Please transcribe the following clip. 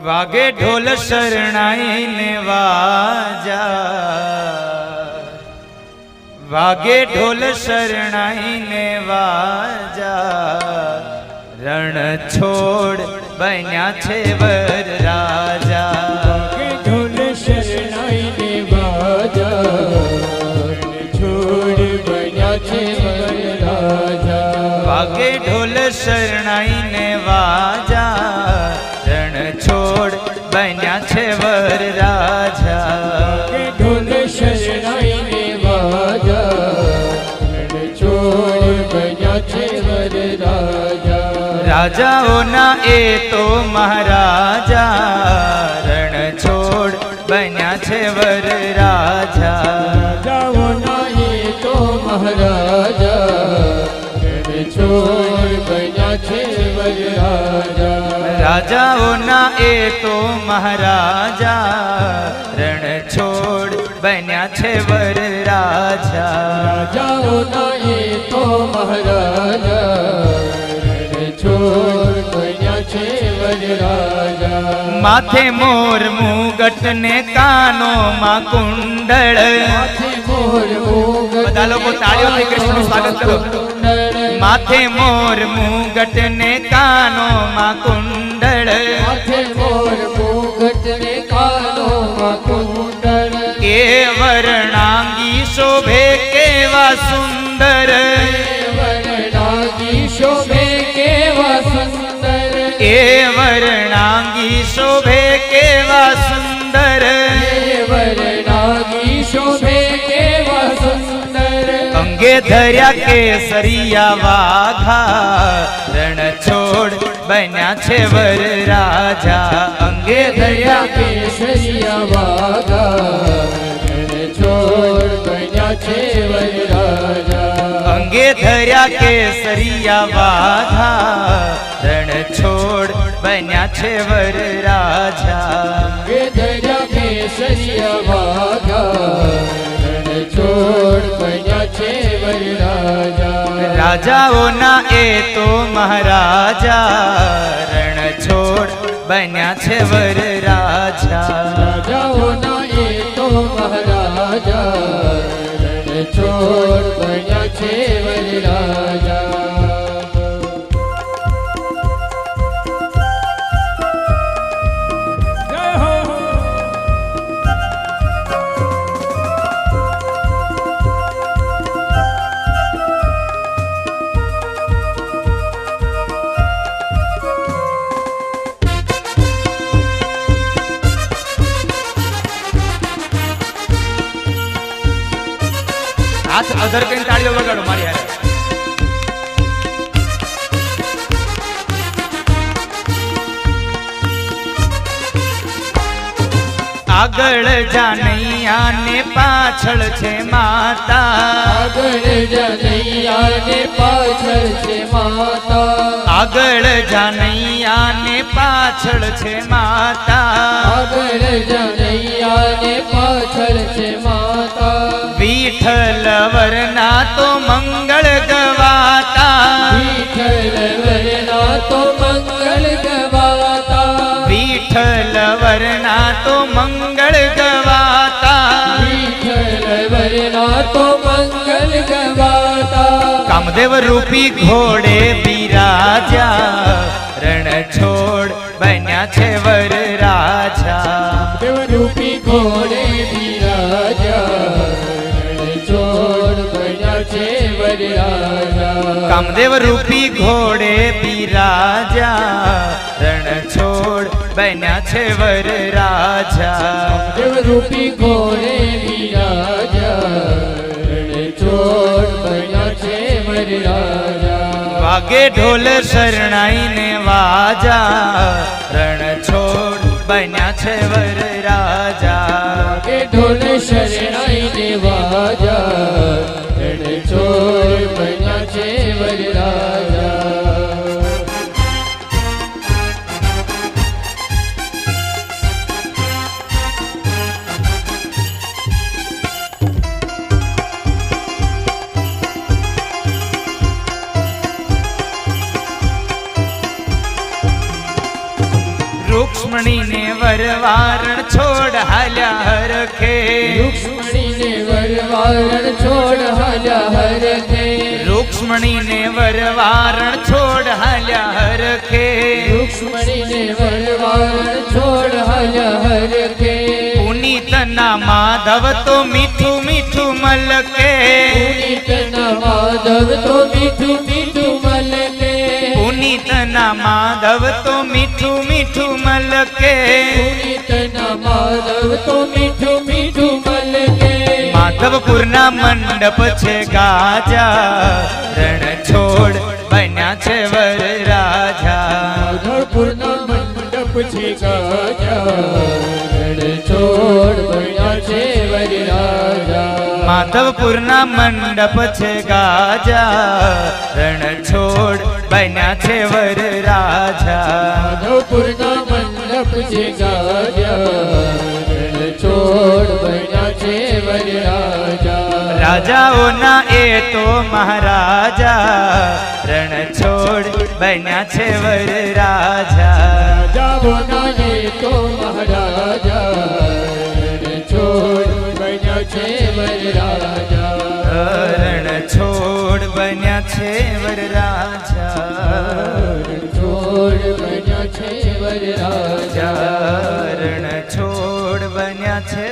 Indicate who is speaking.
Speaker 1: वागे ढोल शरणाई ने वाजा, वागे ढोल शरणाई ने वाजा, रण छोड़ बन्या छे वर राजा।
Speaker 2: वागे ढोल शरणाई ने वाजा, रण छोड़ बन्या छे वर राजा।
Speaker 1: वागे ढोल शरणाई ने वाजा, रण छोड़ बन्या छे वर राजा।
Speaker 2: वागे ढोल शरणाई ने वाजा, रण छोड़ बन्या छे वर राजा।
Speaker 1: राजाओना ए तो महाराजा, रण छोड़ बन्या छे वर राजा।
Speaker 2: राजाओना ये तो महाराजा, रण छोड़ बन्या छे वर राजा।
Speaker 1: राजाओना ए तो महाराजा, रण छोड़ बन्या छे वर राजा।
Speaker 2: राजाओना ये तो महाराजा, रण छोड़ बन्या छे वर राजा।
Speaker 1: माथे मोर मुगट ने कानो માં કુંડળ।
Speaker 2: माथे मोर मुगट
Speaker 1: બધા લોકો તાળીઓથી કૃષ્ણનું સ્વાગત કરો। માથે મોર મુગટ ને કાનો માં કુંડળ।
Speaker 2: माथे मोर मुगट ने कानो માં કુંડળ।
Speaker 1: એ વર્ણાંગી શોભે કેવા સુંદર।
Speaker 2: વર્ણાંગી શોભે કેવા સુંદર।
Speaker 1: એ વર્ણાંગી શોભે કેવા સુંદર।
Speaker 2: વર્ણાંગી શોભે કેવા સુંદર।
Speaker 1: અંગે ધર્યા કેસરિયા વાઘા, રણ છોડ બન્યા છે વર રાજા। અંગે ધર્યા
Speaker 2: કેસરિયા વાઘા, રણ છોડ બન્યા છે વર રાજા।
Speaker 1: અંગે ધર્યા કેસરિયા વાઘા, રણ છોડ બન્યા છે વર રાજા।
Speaker 2: અંગે ધર્યા કેસરિયા વાઘા, રણ છોડ બન્યા છે વર રાજા।
Speaker 1: રાજાઓના એ તો મહારાજા, રણ છોડ બન્યા છે વર રાજા।
Speaker 2: રાજાઓના એ તો મહારાજા, રણ છોડ બન્યા છે વર રાજા।
Speaker 1: હાથ અધર કઈ તાળીઓ વગાડો મારી હારે। આગળ જાનૈયા ને પાછળ છે માતા।
Speaker 2: આગળ જનૈયા ને પાછળ છે માતા।
Speaker 1: આગળ જાનૈયા ને પાછળ છે માતા।
Speaker 2: આગળ જનૈયા ને પાછળ છે માતા।
Speaker 1: વિઠ્ઠલ વરના તો મંગળ ગવાતા।
Speaker 2: વિઠ્ઠલ વરના તો મંગળ ગવાતા।
Speaker 1: વિઠ્ઠલ વરના તો મંગળ ગવાતા।
Speaker 2: વિઠ્ઠલ વરના તો મંગળ ગવાતા।
Speaker 1: કામદેવ રૂપી ઘોડે બિરાજા, રણ છોડ બન્યા છે વર રાજા।
Speaker 2: દેવરૂપી ઘોડે બિરાજા, રણ છોડ બન્યા છે વર રાજા।
Speaker 1: કામદેવ રૂપી ઘોડે બિરાજા, રણ છોડ બન્યા છે વર રાજા।
Speaker 2: દેવરૂપી ઘોડે બિરાજા, રણ છોડ બન્યા છે વર રાજા।
Speaker 1: વાગે ઢોલ શરણાઈ ને વાજા, રણ છોડ બન્યા છે વર રાજા।
Speaker 2: કે ઢોલ શરણાઈ ને વાજા, રણ છોડ બન્યા છે વર રાજા।
Speaker 1: રૂક્ષ્મણીને વરવારણ છોડ હાલ્યા હરખે
Speaker 2: રૂક્ષ્મણીને વરવારણ છોડ હાલ્યા હરખે
Speaker 1: રૂક્ષ્મણીને વરવારણ છોડ હાલ્યા હરખે
Speaker 2: રૂક્ષ્મણીને વરવારણ છોડ હાલ્યા હરખે
Speaker 1: પુનિતના માધવ તો મીઠું મીઠું મલકે
Speaker 2: પુનિતના માધવ તો મીઠું મીઠું મલકે
Speaker 1: પુનિતના માધવ તો મીઠું મીઠું મલકે
Speaker 2: પુનિતના માધવ તો મીઠું મીઠું મલકે
Speaker 1: માધવપુરના મંડપ છે ગાજા રણ છોડ બન્યા છે વર રાજા
Speaker 2: માધવપુરના મંડપ છે ગાજા રણ છોડ બન્યા છે વર રાજા
Speaker 1: માધવપુરના મંડપ છે ગાજા રણ છોડ બન્યા છે વર રાજા
Speaker 2: માધવપુરના મંડપ છે ગાજા રણ છોડ બન્યા છે વર રાજા
Speaker 1: રાજાઓના એ તો મહારાજા રણ છોડ બન્યા છે વર રાજા
Speaker 2: રાજાઓના એ તો મહારાજા રણ છોડ બન્યા છે વર રાજા
Speaker 1: રણ છોડ બન્યા છે વર રાજા
Speaker 2: રણ છોડ બન્યા છે વર રાજા
Speaker 1: રણ છોડ બન્યા છે